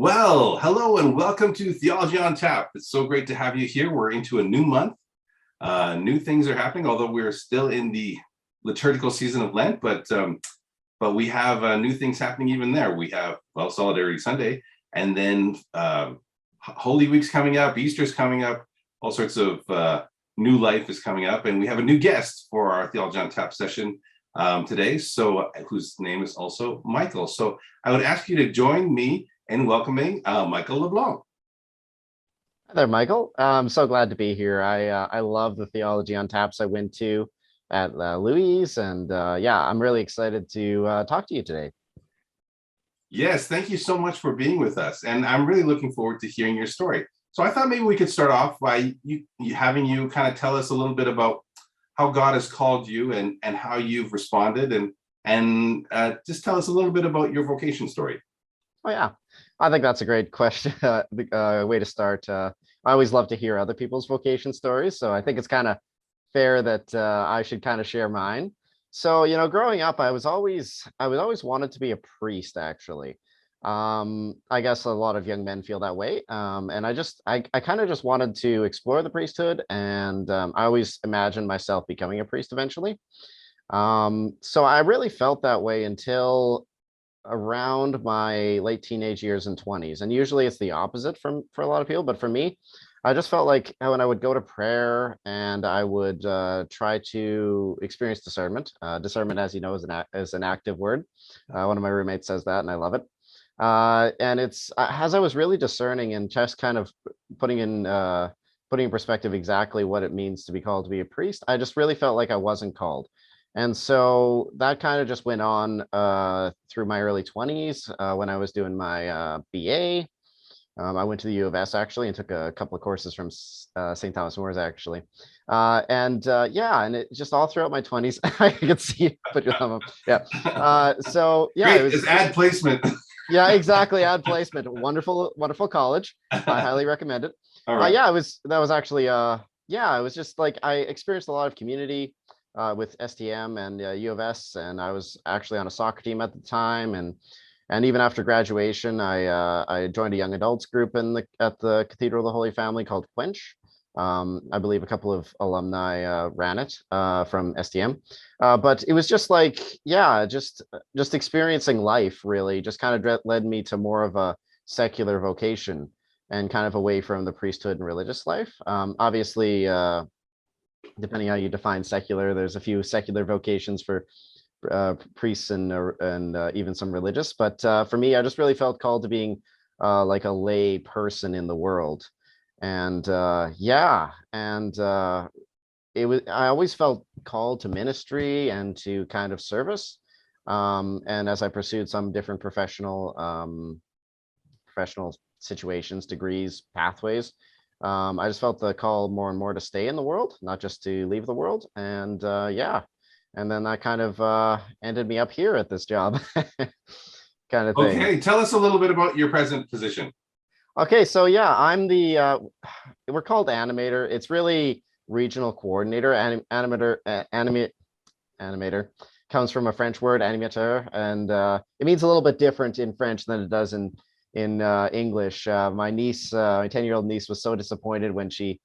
Well, hello and welcome to Theology on Tap. It's so great to have you here. We're into a new month. New things are happening, although we're still in the liturgical season of Lent, but we have new things happening even there. We have, well, Solidarity Sunday, and then Holy Week's coming up, Easter's coming up, all sorts of new life is coming up, and we have a new guest for our Theology on Tap session today, whose name is also Michael. So I would ask you to join me in welcoming Michael LeBlanc. Hi there, Michael. I'm so glad to be here. I love the Theology on Taps I went to at Louise, and yeah, I'm really excited to talk to you today. Yes, thank you so much for being with us, and I'm really looking forward to hearing your story. So I thought maybe we could start off by having you kind of tell us a little bit about how God has called you and how you've responded, and just tell us a little bit about your vocation story. Oh yeah, I think that's a great question, way to start. I always love to hear other people's vocation stories, so I think it's kind of fair that I should kind of share mine. So, growing up, I was always wanted to be a priest, actually. I guess a lot of young men feel that way. And I kind of just wanted to explore the priesthood, and I always imagined myself becoming a priest eventually. So I really felt that way until around my late teenage years and 20s. And usually it's the opposite for a lot of people, but for me, I just felt like when I would go to prayer and I would try to experience discernment. Discernment, as you know, is an active word. One of my roommates says that, and I love it. And it's as I was really discerning and just kind of putting in perspective exactly what it means to be called to be a priest, I just really felt like I wasn't called. And so that kind of just went on through my early 20s when I was doing my BA. I went to the U of S actually and took a couple of courses from St. Thomas More's actually. Yeah, and it just all throughout my 20s, I could see you put your thumb up. Yeah. So yeah, Great, it's ad placement. Yeah, exactly. Ad placement. Wonderful, wonderful college. I highly recommend it. All right. Yeah, that was actually yeah, it was just like I experienced a lot of community with STM and U of S, and I was actually on a soccer team at the time, and even after graduation, I joined a young adults group at the Cathedral of the Holy Family called Quench. I believe a couple of alumni ran it from STM, but it was just like, yeah, just experiencing life really just kind of led me to more of a secular vocation and kind of away from the priesthood and religious life. Obviously, depending how you define secular, there's a few secular vocations for priests and even some religious. But for me, I just really felt called to being like a lay person in the world. And yeah, and I always felt called to ministry and to kind of service. And as I pursued some different professional situations, degrees, pathways, I just felt the call more and more to stay in the world, not just to leave the world. And yeah, and then that kind of ended me up here at this job kind of thing. Okay, tell us a little bit about your present position. Okay, so yeah, I'm the we're called animator. It's really regional coordinator. Animator comes from a French word, animateur, and it means a little bit different in French than it does in English. My niece, my 10-year-old niece, was so disappointed when she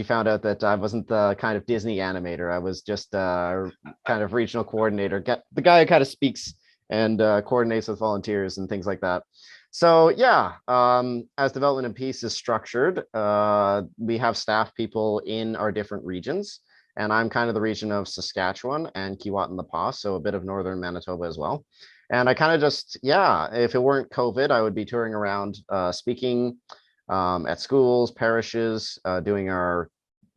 found out that I wasn't the kind of Disney animator. I was just kind of regional coordinator, the guy who kind of speaks and coordinates with volunteers and things like that. So yeah, as Development and Peace is structured, we have staff people in our different regions, and I'm kind of the region of Saskatchewan and Keewatin-La so a bit of northern Manitoba as well. And I kind of just, yeah, if it weren't COVID, I would be touring around speaking at schools, parishes, doing our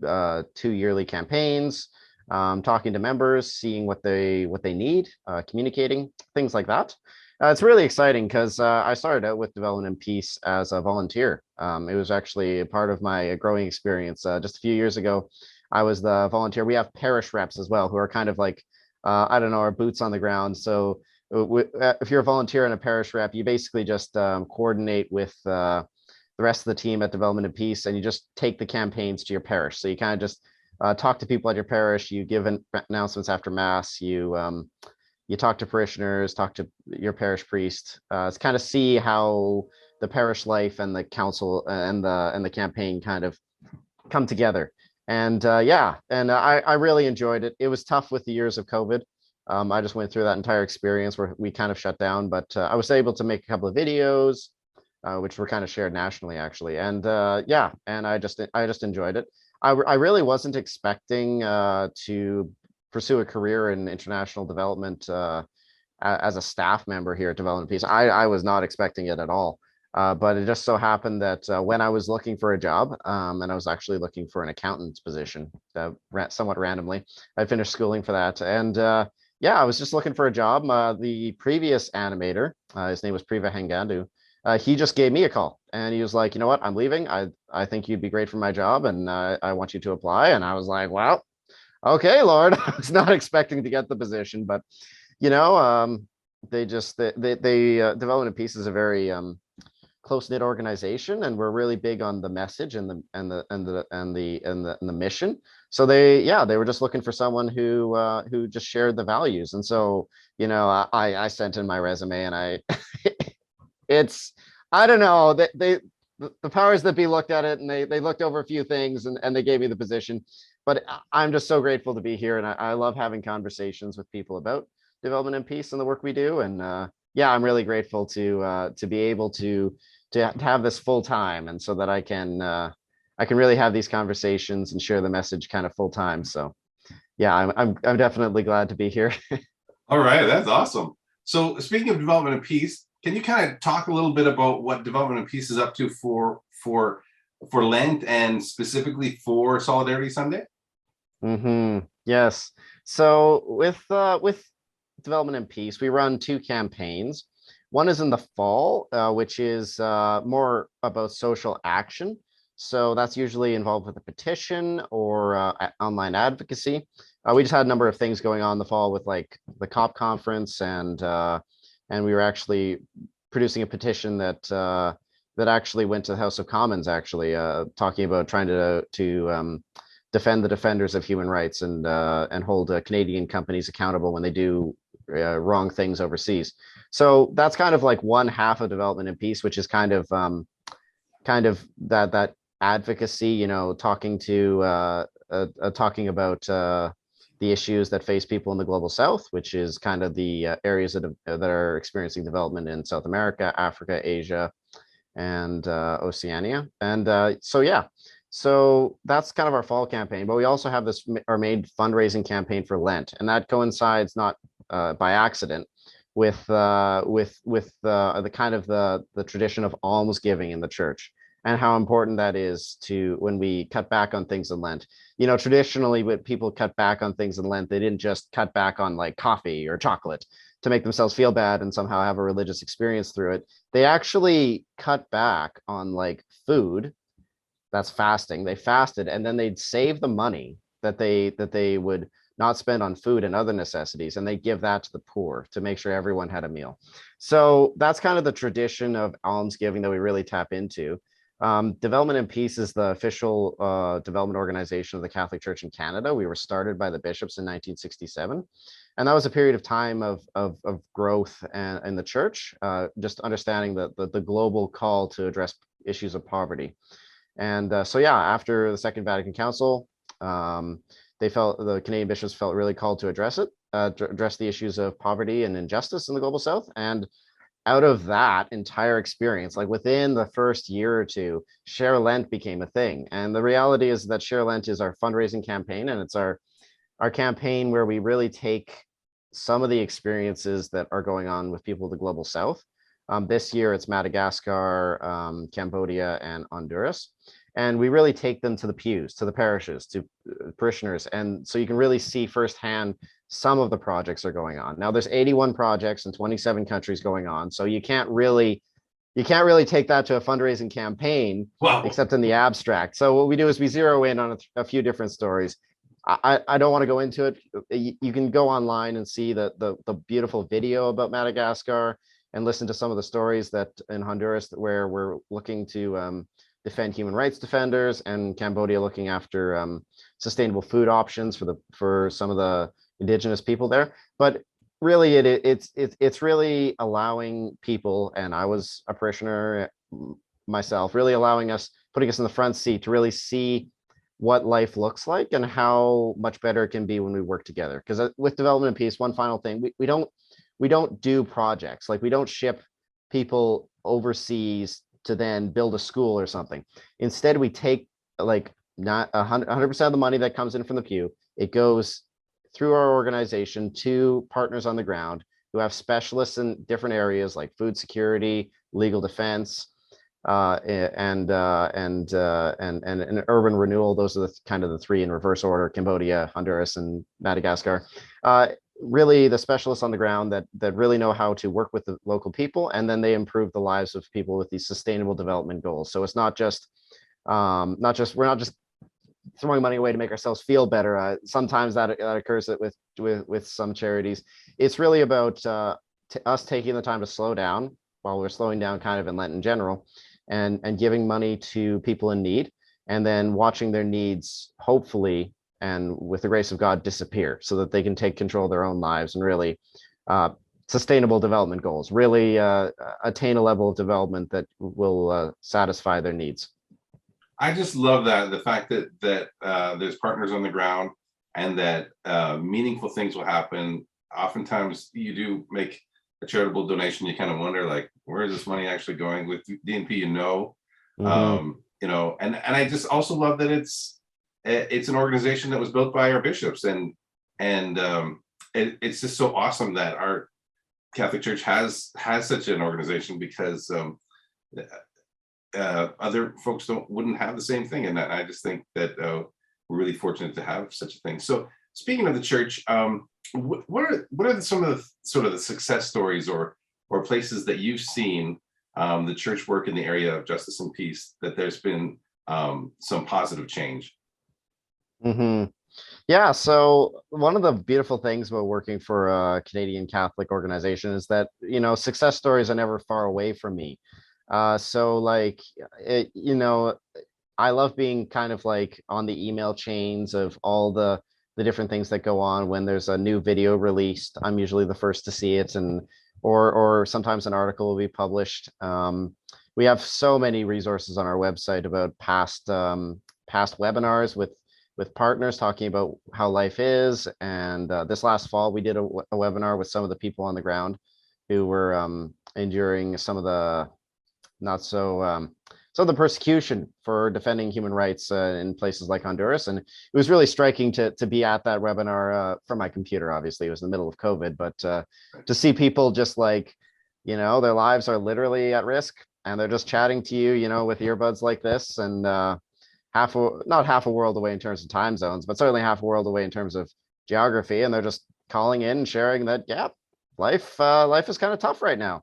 2 yearly campaigns, talking to members, seeing what they need, communicating, things like that. It's really exciting because I started out with Development and Peace as a volunteer. It was actually a part of my growing experience. Just a few years ago, I was the volunteer. We have parish reps as well, who are kind of like, I don't know, our boots on the ground. So if you're a volunteer and a parish rep, you basically just coordinate with the rest of the team at Development and Peace, and you just take the campaigns to your parish. So you kind of just talk to people at your parish, you give announcements after Mass, you talk to parishioners, talk to your parish priest, to kind of see how the parish life and the council and the campaign kind of come together. And yeah, and I really enjoyed it. It was tough with the years of COVID. I just went through that entire experience where we kind of shut down, but I was able to make a couple of videos, which were kind of shared nationally, actually. And yeah, and I just enjoyed it. I really wasn't expecting to pursue a career in international development as a staff member here at Development Peace. I was not expecting it at all. But it just so happened that when I was looking for a job, and I was actually looking for an accountant's position, somewhat randomly, I finished schooling for that. And yeah, I was just looking for a job. The previous animator, his name was Priva Hengandu, he just gave me a call and he was like, you know what, I'm leaving. I think you'd be great for my job and I want you to apply. And I was like, well, okay, Lord. I was not expecting to get the position, but you know, they Development Peace is a very close-knit organization, and we're really big on the message and the mission. So they were just looking for someone who just shared the values. And so, you know, I sent in my resume, and it's, I don't know, the powers that be looked at it, and they looked over a few things, and they gave me the position. But I'm just so grateful to be here, and I love having conversations with people about development and peace and the work we do. And yeah, I'm really grateful to be able to have this full time, and so that I can really have these conversations and share the message kind of full time. So yeah, I'm definitely glad to be here. All right, that's awesome. So speaking of development and peace, can you kind of talk a little bit about what development and peace is up to for Lent, and specifically for Solidarity Sunday? Yes. So with development and peace, we run two campaigns. One is in the fall, which is more about social action. So that's usually involved with a petition or online advocacy. We just had a number of things going on in the fall with like the COP conference, and we were actually producing a petition that actually went to the House of Commons, actually talking about trying to defend the defenders of human rights and hold Canadian companies accountable when they do wrong things overseas. So that's kind of like one half of development and peace, which is kind of that advocacy, you know, talking about the issues that face people in the global south, which is kind of the areas that are experiencing development in South America, Africa, Asia, and Oceania. And so yeah, so that's kind of our fall campaign. But we also have our main fundraising campaign for Lent, and that coincides not by accident with the kind of the tradition of almsgiving in the church, and how important that is to when we cut back on things in Lent. You know, traditionally when people cut back on things in Lent, they didn't just cut back on like coffee or chocolate to make themselves feel bad and somehow have a religious experience through it. They actually cut back on like food. That's fasting. They fasted, and then they'd save the money that they would not spend on food and other necessities, and they give that to the poor to make sure everyone had a meal. So that's kind of the tradition of almsgiving that we really tap into. Development and Peace is the official development organization of the Catholic Church in Canada. We were started by the bishops in 1967. And that was a period of time of growth in the church, just understanding the global call to address issues of poverty. And so, yeah, after the Second Vatican Council, the Canadian bishops felt really called to address the issues of poverty and injustice in the global south. And out of that entire experience, like within the first year or two, Share Lent became a thing. And the reality is that Share Lent is our fundraising campaign, and it's our campaign where we really take some of the experiences that are going on with people of the global south. This year it's Madagascar, Cambodia, and Honduras. And we really take them to the pews, to the parishes, to parishioners. And so you can really see firsthand some of the projects are going on. Now there's 81 projects in 27 countries going on. So you can't really take that to a fundraising campaign, wow, except in the abstract. So what we do is we zero in on a few different stories. I don't want to go into it. You can go online and see the beautiful video about Madagascar and listen to some of the stories that in Honduras where we're looking to defend human rights defenders, and Cambodia looking after sustainable food options for some of the indigenous people there. But really, it's really allowing people, and I was a parishioner myself, really allowing us, putting us in the front seat to really see what life looks like and how much better it can be when we work together. Because with development and peace, one final thing, we don't do projects, like we don't ship people overseas to then build a school or something. Instead, we take like not 100% of the money that comes in from the pew, it goes through our organization to partners on the ground who have specialists in different areas like food security, legal defense, and urban renewal. Those are the kind of the three in reverse order: Cambodia, Honduras, and Madagascar. Really, the specialists on the ground that really know how to work with the local people, and then they improve the lives of people with these sustainable development goals. So it's not just we're not just throwing money away to make ourselves feel better. Sometimes that occurs with some charities. It's really about us taking the time to slow down while we're slowing down kind of in Lent in general, and giving money to people in need, and then watching their needs, hopefully, and with the grace of God, disappear so that they can take control of their own lives and really sustainable development goals, really attain a level of development that will satisfy their needs. I just love that, the fact that there's partners on the ground and that meaningful things will happen. Oftentimes you do make a charitable donation, you kind of wonder, like, where is this money actually going? With DNP, and I just also love that it's an organization that was built by our bishops, and it's just so awesome that our Catholic Church has such an organization, because other folks wouldn't have the same thing, and I just think that we're really fortunate to have such a thing. So speaking of the church, what are some of the sort of the success stories or places that you've seen the church work in the area of justice and peace, that there's been some positive change? Yeah, so one of the beautiful things about working for a Canadian Catholic organization is that, success stories are never far away from me. So like, I love being kind of like on the email chains of all the different things that go on. When there's a new video released, I'm usually the first to see it, and or sometimes an article will be published. We have so many resources on our website about past webinars with partners talking about how life is. And this last fall, we did a webinar with some of the people on the ground who were enduring some of the the persecution for defending human rights in places like Honduras. And it was really striking to be at that webinar from my computer. Obviously, it was in the middle of COVID, but to see people just like, their lives are literally at risk, and they're just chatting to you, with earbuds like this, and not half a world away in terms of time zones, but certainly half a world away in terms of geography. And they're just calling in and sharing that, yeah, life is kind of tough right now.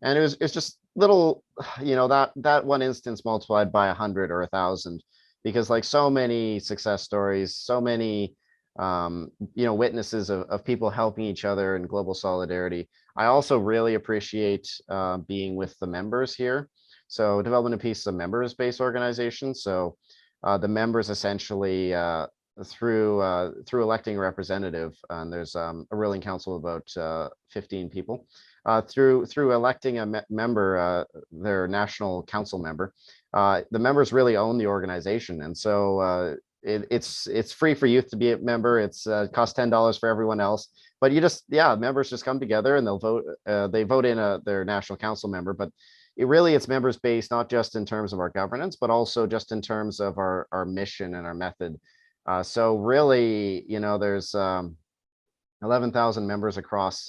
And it's just little, that one instance multiplied by 100 or 1,000, because like so many success stories, so many witnesses of people helping each other in global solidarity. I also really appreciate being with the members here. So Development and Peace is a members-based organization. So the members essentially through electing a representative, and there's a ruling council of about 15 people. Through electing a member, their national council member, the members really own the organization, and so it's free for youth to be a member. It's costs $10 for everyone else, but members just come together and they'll vote. They vote in their national council member, but it's members based, not just in terms of our governance, but also just in terms of our mission and our method. So really, there's 11,000 members across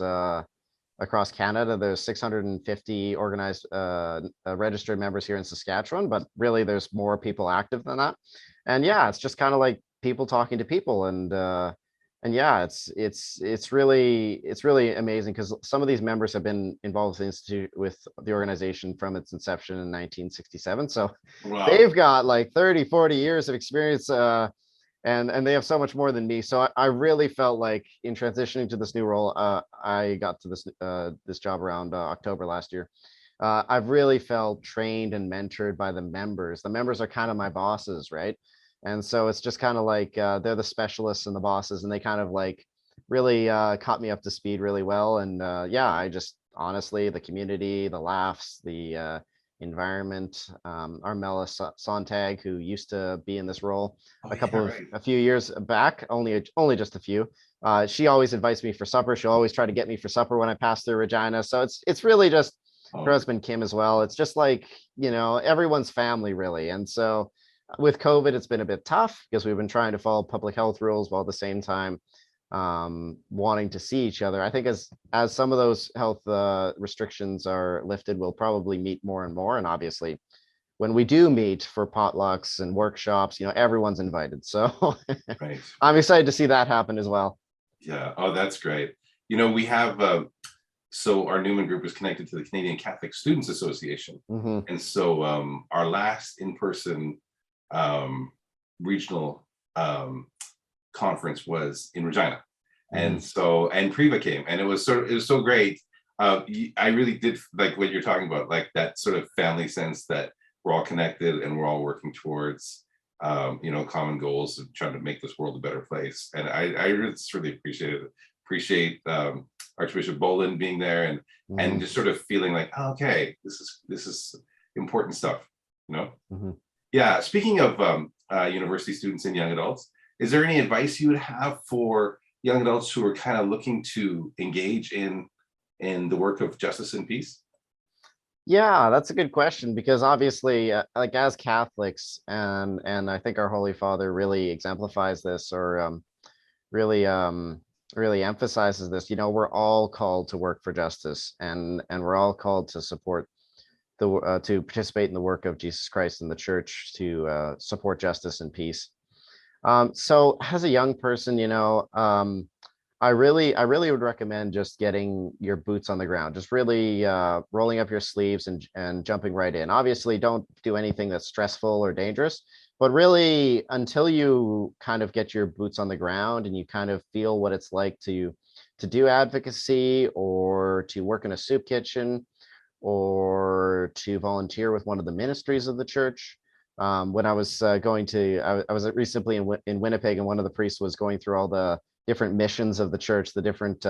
Canada. There's 650 organized registered members here in Saskatchewan, but really there's more people active than that. And yeah, it's just kind of like people talking to people, and yeah, it's really amazing, because some of these members have been involved with the organization from its inception in 1967. So wow, they've got like 30-40 years of experience, and they have so much more than me. So I really felt like in transitioning to this new role, I got to this job around October last year. I've really felt trained and mentored by the members. The members are kind of my bosses, right? And so it's just kind of like they're the specialists and the bosses, and they kind of like really caught me up to speed really well. And yeah, I just honestly, the community, the laughs, the environment. Armella Sontag, who used to be in this role Oh, yeah, right. a few years back, only just a few. She always invites me for supper. She'll always try to get me for supper when I pass through Regina. So it's really just her Oh, husband Kim as well. It's just like, everyone's family really. And so with COVID, it's been a bit tough because we've been trying to follow public health rules while at the same time wanting to see each other. I think as some of those health restrictions are lifted, we'll probably meet more and more. And obviously, when we do meet for potlucks and workshops, everyone's invited. So right. I'm excited to see that happen as well. Yeah. Oh, that's great. We have so our Newman group is connected to the Canadian Catholic Students Association, Hmm. and so our last in-person regional conference was in Regina, and Priva came, and it was so great. I really did like what you're talking about, like that sort of family sense that we're all connected and we're all working towards common goals and trying to make this world a better place. And I just really appreciate Archbishop Boland being there and just sort of feeling like, oh, okay, this is important stuff, you know. Yeah, speaking of university students and young adults, is there any advice you would have for young adults who are kind of looking to engage in the work of justice and peace? Yeah, that's a good question, because obviously, like as Catholics, and I think our Holy Father really exemplifies this, or really really emphasizes this. We're all called to work for justice, and we're all called to support to participate in the work of Jesus Christ and the Church to support justice and peace. So as a young person, I really would recommend just getting your boots on the ground, just really rolling up your sleeves and jumping right in. Obviously, don't do anything that's stressful or dangerous, but really until you kind of get your boots on the ground and you kind of feel what it's like to do advocacy, or to work in a soup kitchen, or to volunteer with one of the ministries of the church. When I was I was recently in Winnipeg, and one of the priests was going through all the different missions of the church, the different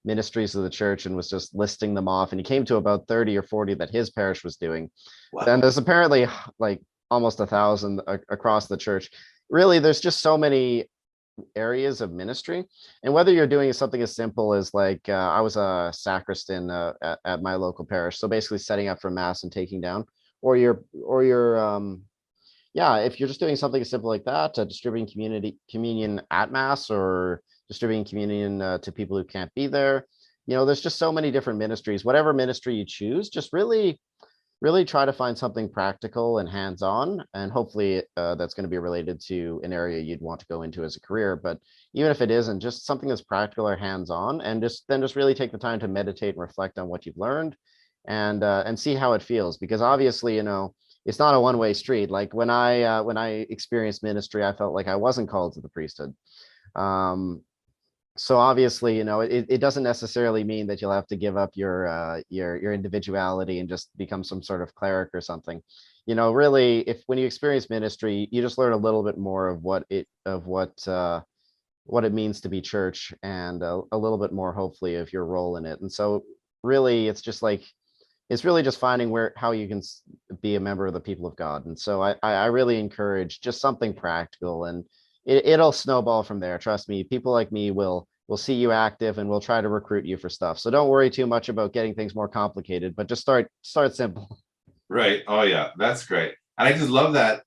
ministries of the church, and was just listing them off. And he came to about 30 or 40 that his parish was doing. Wow. And there's apparently like almost 1,000 across the church. Really, there's just so many areas of ministry. And whether you're doing something as simple as like I was a sacristan at my local parish, so basically setting up for mass and taking down, or you're yeah, if you're just doing something as simple like that, distributing communion at mass, or distributing communion to people who can't be there. There's just so many different ministries. Whatever ministry you choose, just really try to find something practical and hands-on, and hopefully that's going to be related to an area you'd want to go into as a career. But even if it isn't, just something that's practical or hands-on, and just really take the time to meditate and reflect on what you've learned, and see how it feels. Because obviously, it's not a one-way street. Like when I experienced ministry, I felt like I wasn't called to the priesthood. So obviously, it doesn't necessarily mean that you'll have to give up your individuality and just become some sort of cleric or something. Really, if when you experience ministry, you just learn a little bit more of what it means to be church, and a little bit more, hopefully, of your role in it. And so really, it's really just finding how you can be a member of the people of God. And so I really encourage just something practical, and it'll snowball from there. Trust me, people like me will see you active, and we'll try to recruit you for stuff. So don't worry too much about getting things more complicated, but just start simple. Right. Oh, yeah, that's great. And I just love that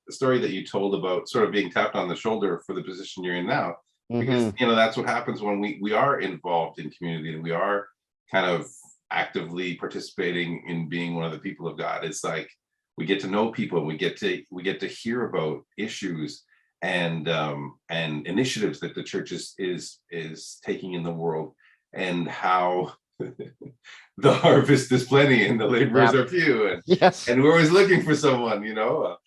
story that you told about sort of being tapped on the shoulder for the position you're in now, because that's what happens when we are involved in community, and we are kind of actively participating in being one of the people of God. It's like we get to know people, and we get to hear about issues and initiatives that the church is taking in the world, and how the harvest is plenty and the laborers are few, and yes, and we're always looking for someone,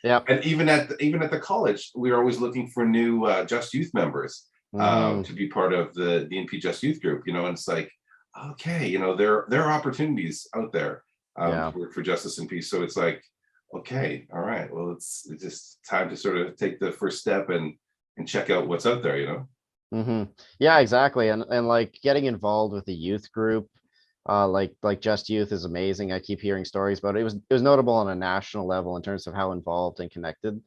yeah. And even at the college, we're always looking for new Just Youth members to be part of the DNP Just Youth group, and it's like, okay, there are opportunities out there for justice and peace. So it's like, okay, all right, well, it's just time to sort of take the first step and check out what's out there. Yeah, exactly. And like getting involved with the youth group, like Just Youth is amazing. I keep hearing stories, but it was notable on a national level in terms of how involved and connected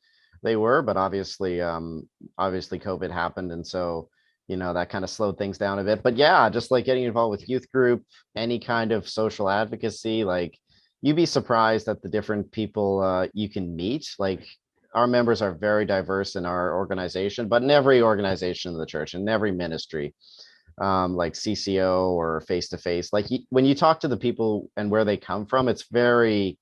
they were. But obviously COVID happened, and so that kind of slowed things down a bit. But yeah, just like getting involved with youth group, any kind of social advocacy, like you'd be surprised at the different people you can meet. Like our members are very diverse in our organization, but in every organization of the church, in every ministry, like CCO or face to face. Like when you talk to the people and where they come from, it's very,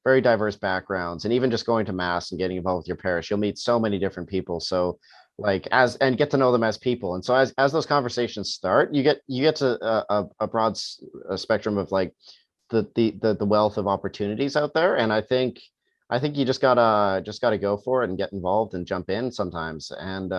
very diverse backgrounds. And even just going to mass and getting involved with your parish, you'll meet so many different people. So like and get to know them as people. And so as those conversations start, you get to a broad spectrum of like the wealth of opportunities out there. And I think you just gotta go for it and get involved and jump in sometimes. And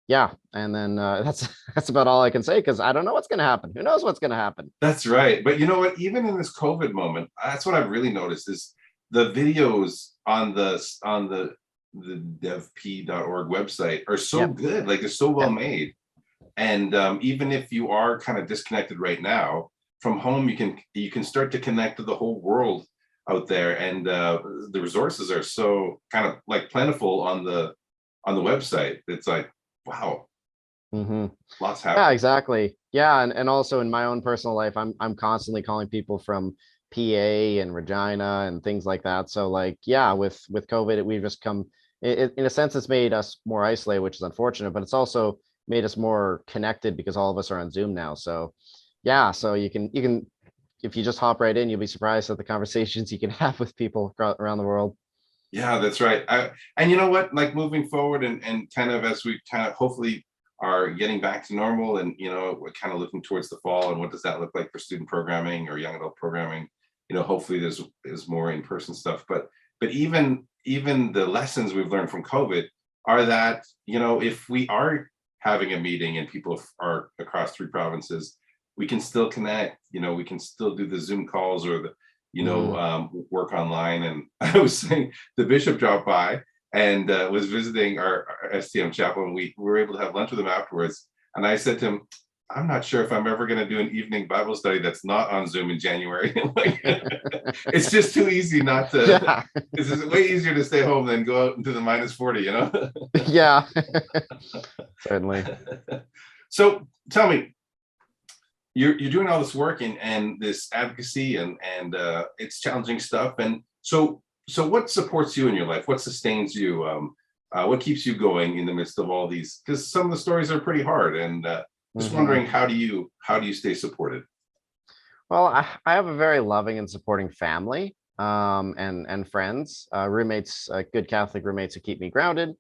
yeah, and then that's about all I can say, because I don't know what's going to happen. Who knows what's going to happen? That's right. But you know what? Even in this COVID moment, that's what I've really noticed is the videos on the devp.org website are so Yep. good. Like they're so well Yep. made. And even if you are kind of disconnected right now from home, you can start to connect to the whole world out there. And the resources are so kind of like plentiful on the website. It's like, wow, Hmm. lots Yeah, happening. exactly. Yeah, and also in my own personal life, I'm constantly calling people from PA and Regina and things like that. So like, yeah, with COVID, we've just come. In a sense, it's made us more isolated, which is unfortunate, but it's also made us more connected because all of us are on Zoom now. So yeah, so you can if you just hop right in, you'll be surprised at the conversations you can have with people around the world. Yeah, that's right. And you know what? Like moving forward and kind of as we kind of hopefully are getting back to normal, and we're kind of looking towards the fall, and what does that look like for student programming or young adult programming? Hopefully there's more in-person stuff. But even the lessons we've learned from COVID are that if we are having a meeting and people are across 3 provinces, we can still connect. We can still do the Zoom calls or the Hmm. work online. And I was saying the bishop dropped by and was visiting our STM chapel, and we were able to have lunch with him afterwards. And I said to him, I'm not sure if I'm ever going to do an evening Bible study that's not on Zoom in January. Like, it's just too easy not to. Yeah. It's way easier to stay home than go out into the -40. Yeah. Certainly. So tell me, you're doing all this work and this advocacy and it's challenging stuff. And so what supports you in your life? What sustains you? What keeps you going in the midst of all these? Because some of the stories are pretty hard. And just Hmm. wondering, how do you stay supported? Well, I have a very loving and supporting family, and friends, roommates, good Catholic roommates who keep me grounded,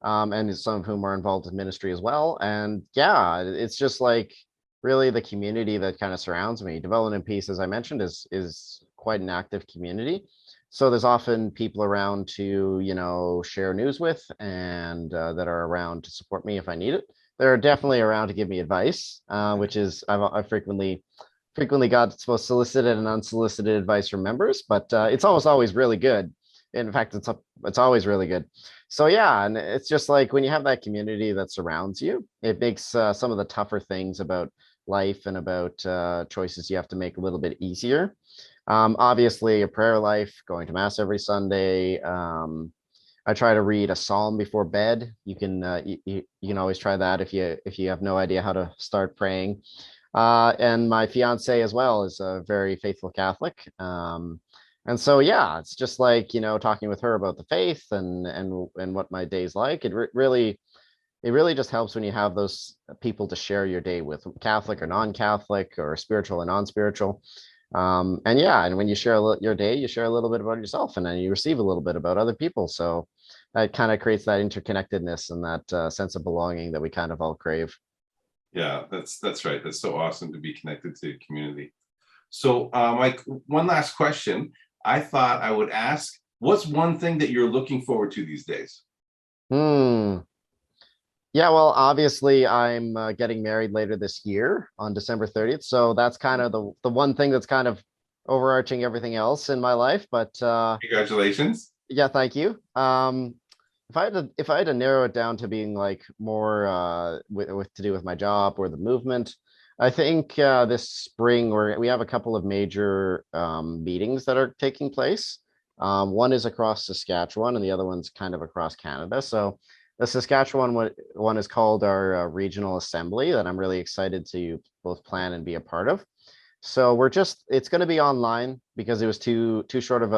and some of whom are involved in ministry as well. And yeah, it's just like really the community that kind of surrounds me. Development and Peace, as I mentioned, is quite an active community. So there's often people around to share news with, and that are around to support me if I need it. They're definitely around to give me advice, which is I frequently got both solicited and unsolicited advice from members, but it's almost always really good. In fact, it's always really good. So yeah, and it's just like when you have that community that surrounds you, it makes some of the tougher things about life and about choices you have to make a little bit easier. Obviously, a prayer life, going to mass every Sunday. I try to read a psalm before bed. You can always try that if you have no idea how to start praying. And my fiance as well is a very faithful Catholic. And so, yeah, it's just like, talking with her about the faith and what my day's like. It really just helps when you have those people to share your day with, Catholic or non-Catholic or spiritual or non-spiritual. And yeah, and when you share your day, you share a little bit about yourself, and then you receive a little bit about other people. So that kind of creates that interconnectedness and that sense of belonging that we kind of all crave. Yeah, that's right. That's so awesome to be connected to community. So Mike, one last question. I thought I would ask, what's one thing that you're looking forward to these days? Hmm. Yeah, well, obviously, I'm getting married later this year on December 30th. So that's kind of the one thing that's kind of overarching everything else in my life. But Congratulations. yeah, thank you. If I had to narrow it down to being like more with to do with my job or the movement, I think this spring we have a couple of major meetings that are taking place. One is across Saskatchewan, and the other one's kind of across Canada. So the Saskatchewan one is called our regional assembly that I'm really excited to both plan and be a part of. So it's going to be online because it was too short of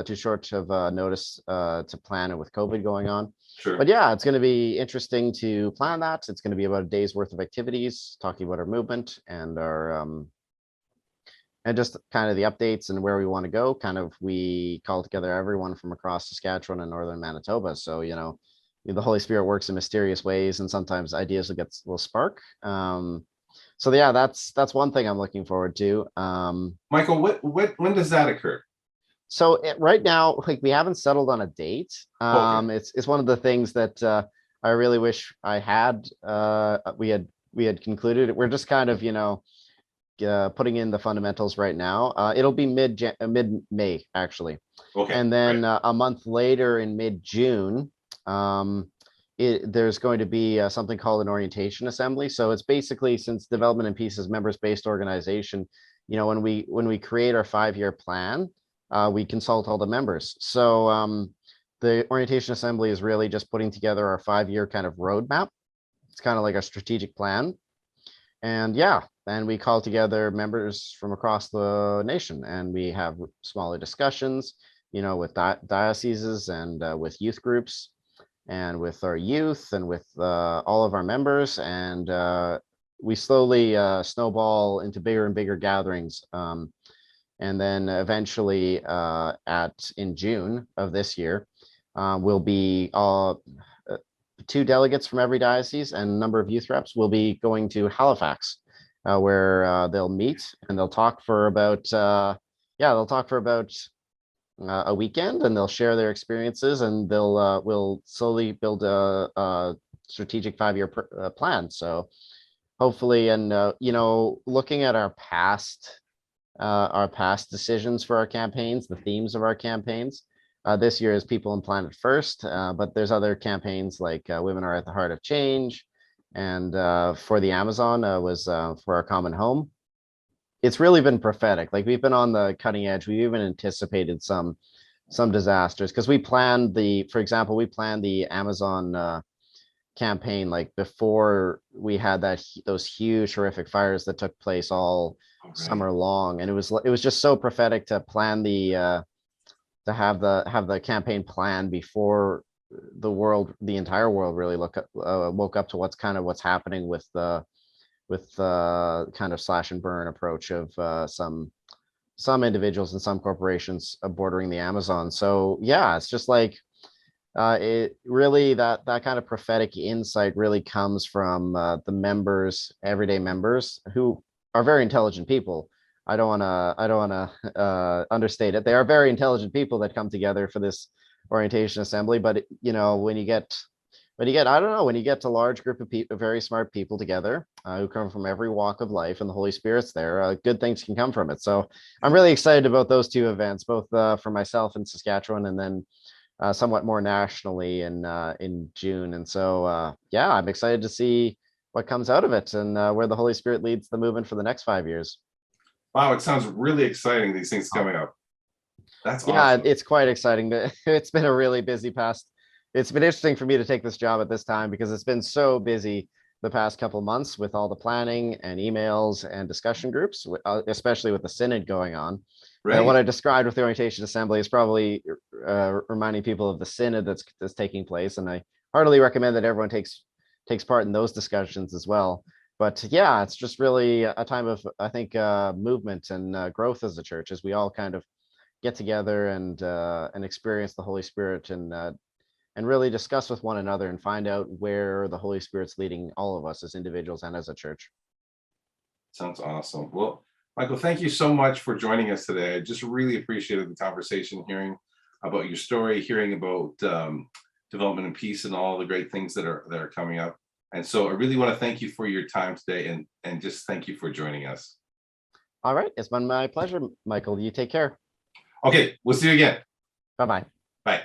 too short of a notice to plan it with COVID going on. Sure. But yeah, it's going to be interesting to plan that. It's going to be about a day's worth of activities, talking about our movement and our and just kind of the updates and where we want to go. Kind of, we call together everyone from across Saskatchewan and northern Manitoba. So, the Holy Spirit works in mysterious ways, and sometimes ideas will spark. So yeah, that's one thing I'm looking forward to. Michael, when does that occur? So right now, like, we haven't settled on a date. Okay. It's one of the things that I really wish I had. We had concluded. We're just kind of putting in the fundamentals right now. It'll be mid-May actually, Okay. and then a month later in mid-June, there's going to be something called an orientation assembly. So it's basically, since Development and Peace is members-based organization, when we create our 5-year plan, we consult all the members. So the orientation assembly is really just putting together our 5-year kind of roadmap. It's kind of like a strategic plan. And yeah, then we call together members from across the nation, and we have smaller discussions, with dioceses and with youth groups, and with our youth, and with all of our members. And we slowly snowball into bigger and bigger gatherings. And then eventually in June of this year, we'll be 2 delegates from every diocese and a number of youth reps will be going to Halifax, where they'll meet and they'll talk for about a weekend, and they'll share their experiences, and we'll slowly build a strategic 5-year plan. So hopefully, and looking at our past decisions for our campaigns, the themes of our campaigns. This year is People and Planet First, but there's other campaigns like Women Are at the Heart of Change, and for the Amazon was for our common home. It's really been prophetic. Like, we've been on the cutting edge. We've even anticipated some disasters, because for example, we planned the Amazon campaign like before we had those huge horrific fires that took place all summer long, and it was just so prophetic to plan to have the campaign plan before the entire world really woke up to what's happening with the kind of slash and burn approach of some individuals and some corporations bordering the Amazon. So yeah, it's just like it really, that kind of prophetic insight really comes from the members, everyday members, who are very intelligent people. I don't want to understate it. They are very intelligent people that come together for this orientation assembly. But when you get to large group of people, very smart people together who come from every walk of life, and the Holy Spirit's there, good things can come from it. So I'm really excited about those 2 events, both for myself in Saskatchewan, and then somewhat more nationally in June. And so yeah, I'm excited to see what comes out of it, and where the Holy Spirit leads the movement for the next 5 years. Wow, it sounds really exciting, these things coming up. That's awesome. Yeah, it's quite exciting. It's been a really busy it's been interesting for me to take this job at this time, because it's been so busy the past couple of months with all the planning and emails and discussion groups, especially with the synod going on. Right. What I described with the orientation assembly is probably reminding people of the synod that's taking place, and I heartily recommend that everyone takes part in those discussions as well. But yeah, it's just really a time of, I think, movement and growth as a church, as we all kind of get together and experience the Holy Spirit, and really discuss with one another and find out where the Holy Spirit's leading all of us as individuals and as a church. Sounds awesome. Well, Michael, thank you so much for joining us today. I just really appreciated the conversation, hearing about your story, hearing about development and peace and all the great things that are coming up. And so I really want to thank you for your time today, and just thank you for joining us. All right. It's been my pleasure, Michael. You take care. Okay. We'll see you again. Bye-bye. Bye.